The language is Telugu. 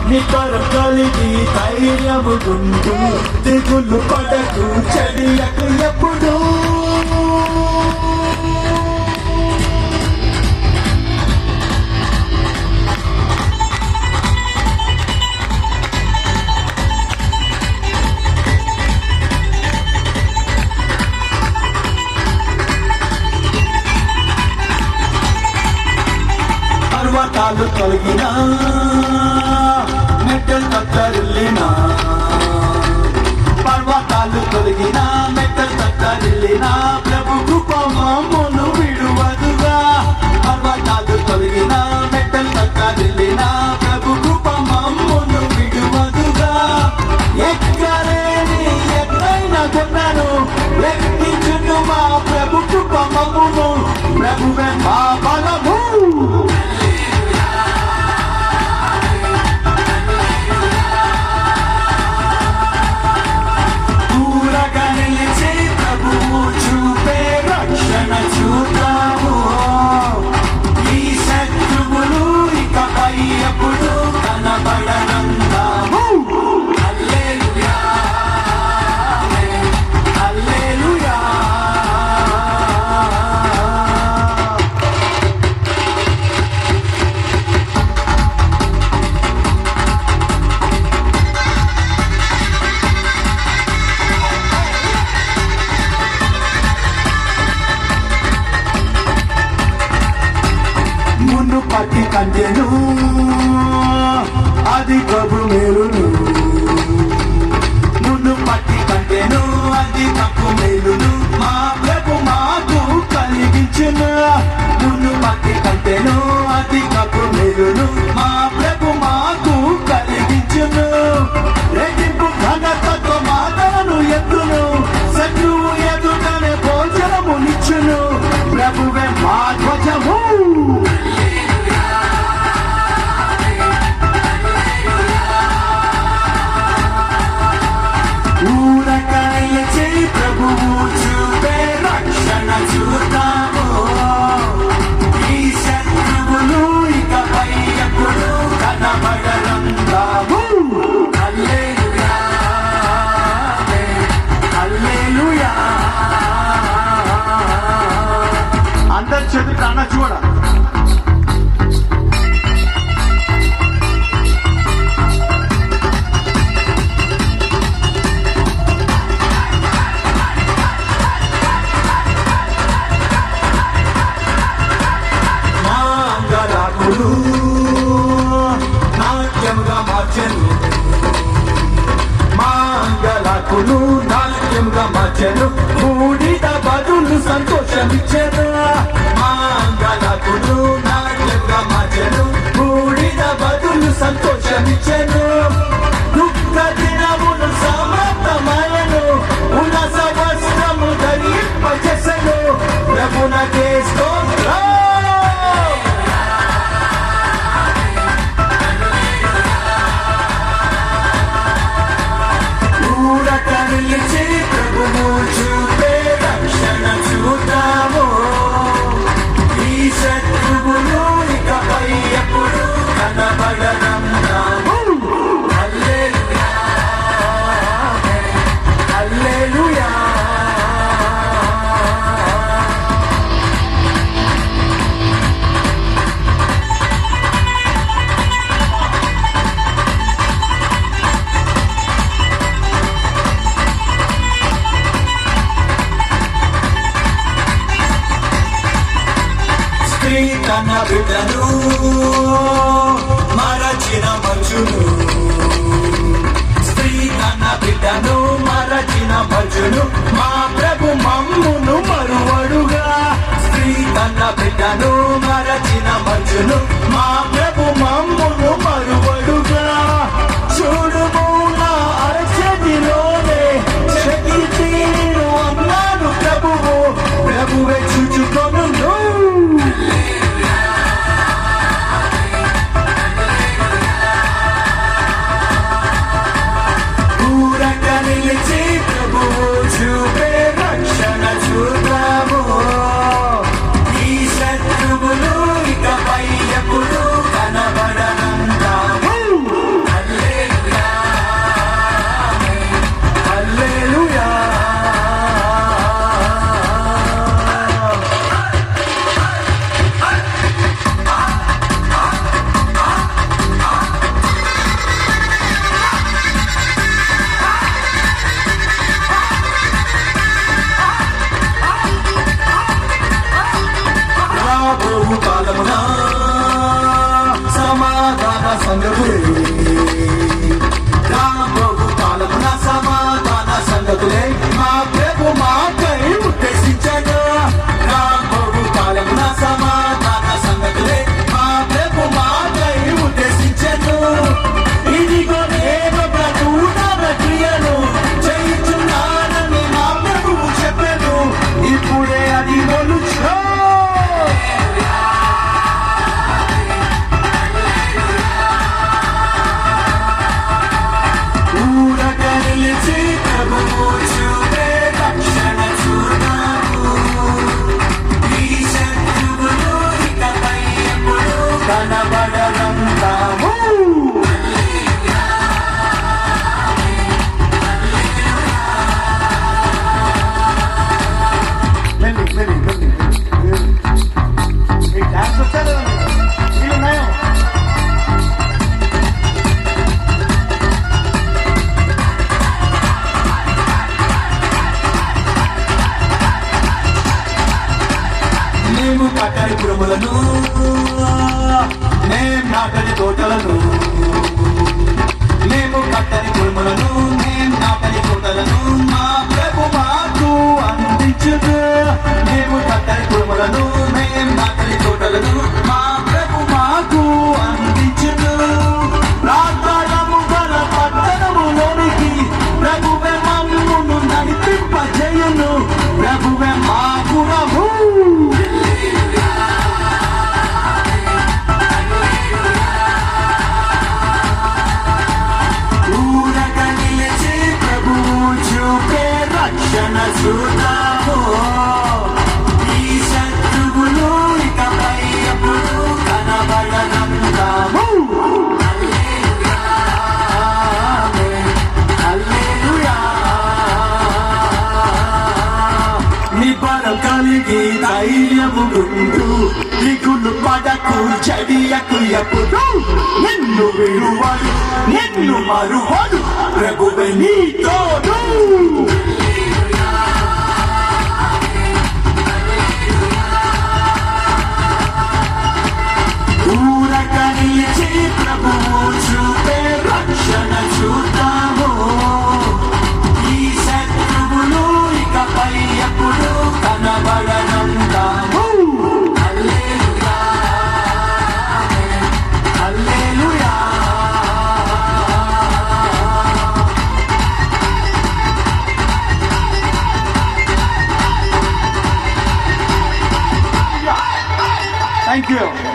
నితరం కలిగి ధైర్యముంటూ దిగులు పడకు చెడియకు ఎప్పుడు పర్వతాలు తొలగినా మెట్టలు తత్తరిల్లినా పర్వతాలు తొలగినా మెట్టలు తత్తరిల్లినా ప్రభు కృప మమ్మును విడువదుగా పర్వతాలు తొలగినా మెట్టలు తత్తరిల్లినా ప్రభు కృప మమ్మును విడువదుగా ఎక్కలేని ఎక్కైనా కొన్నాను లెక్కించును మా ప్రభు కృప మమ్మును ప్రభువే మా బలము పట్టి కంటెను అది కబు మేలును మున్ను పట్టి కంటెను అది కప్పు మేలును మా ప్రభు మాకు కలిగించును మున్ను పట్టి కంటెను అది కప్పు మేలును మా ప్రభు మాకు కలిగించును రెట్టింపు ఘనతతో మాటలను ఎత్తును శత్రువు ఎదుటనే భోజనమునిచ్చును ప్రభువే మా ధ్వజము అందరి చేతులు అన్న చూడ మా అంగరాకులు నాట్యముగా మార్చెను మా అంగరాకులు నాట్యముగా మార్చెను మూడిట బదులు సంతోషమిచ్చెను మా అంగరాకులు నాట్యముగా మార్చెను మూడిట బదులు సంతోషమిచ్చెను దుఃఖ దినమును సమాప్తమయ్యెను ఉల్లాస వస్త్రము ధరింపజేసెను ప్రభునకే స్తోత్రం ప్రభువు చూపే రక్షణ చూద్దాము ఈ శత్రువులు ఇకపై ఎప్పుడు కనబడనందాము హల్లెలూయా హల్లెలూయా తన బిడ్డను మరచిన మజును స్త్రీ తన బిడ్డను మరచిన మజును మా ప్రభు మమ్మును మరువడుగా స్త్రీ తన బిడ్డను మరచిన మజును మా ప్రభు మమ్మును మరువడుగా చూడుము నా అరచేతిలోనే శక్తి అన్నాను ప్రభువు ప్రభువే చూచుకొను చూపే రక్షణ చూద్దాము ఈ శత్రువులు ఇకపై ఎప్పుడు తోటలను మేం నాటని తోటలను మేము కట్టని భూములను మేం నాటని తోటలను మా ప్రభు మాకు అందించును. మేము కట్టని భూములను మేం నాటని తోటలను మా ప్రభు మాకు అందించును. రాజ్యాలము గల పట్టణములోనికి ప్రభువే మమ్మును నడిపింపజేయును. ప్రభువే మా గుణము. ఊరగా నిలిచి ప్రభువు చూపే రక్షణ చూద్దాము. ఈ శత్రువులు ఇకపై ఎప్పుడు కనబడనందాము. నిబరం కలిగి ధైర్యము గుండు దిగులు పడకు చెడియకు ఎప్పుడు. నిన్ను విడువడు నిన్ను మరువడు ప్రభువే నీ తోడు. ఊరక నిలిచి ప్రభువు చూపే రక్షణ చూద్దాము. ఈ శత్రువులు ఇకపై ఎప్పుడు కనబడనందాము. హల్లెలూయా హల్లెలూయా. Thank you.